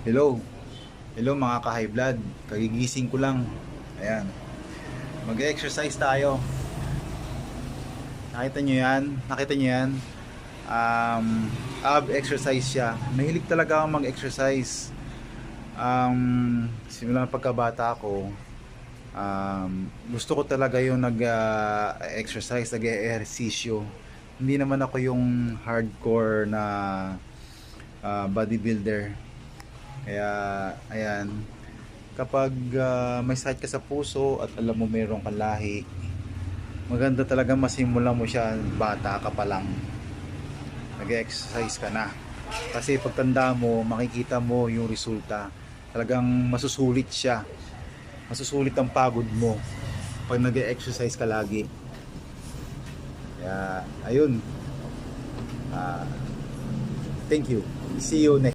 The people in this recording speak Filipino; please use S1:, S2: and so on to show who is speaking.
S1: Hello. Hello mga ka-high blood. Kagigising ko lang. Ayan. Mag-exercise tayo. Nakita nyo yan? Nakita nyo yan? Ab exercise siya. Mahilig talaga ako mag-exercise. Simula pagkabata ko, gusto ko talaga yung nag-exercise, nag-ehersisyo. Hindi naman ako yung hardcore na bodybuilder. Kaya, ayan, kapag may sakit ka sa puso at alam mo mayroong kang lahi, maganda talaga masimula mo siya bata ka pa lang. Nag-exercise ka na. Kasi pagtanda mo, makikita mo yung resulta. Talagang masusulit siya. Masusulit ang pagod mo pag nag-exercise ka lagi. Kaya, ayun. Thank you. See you next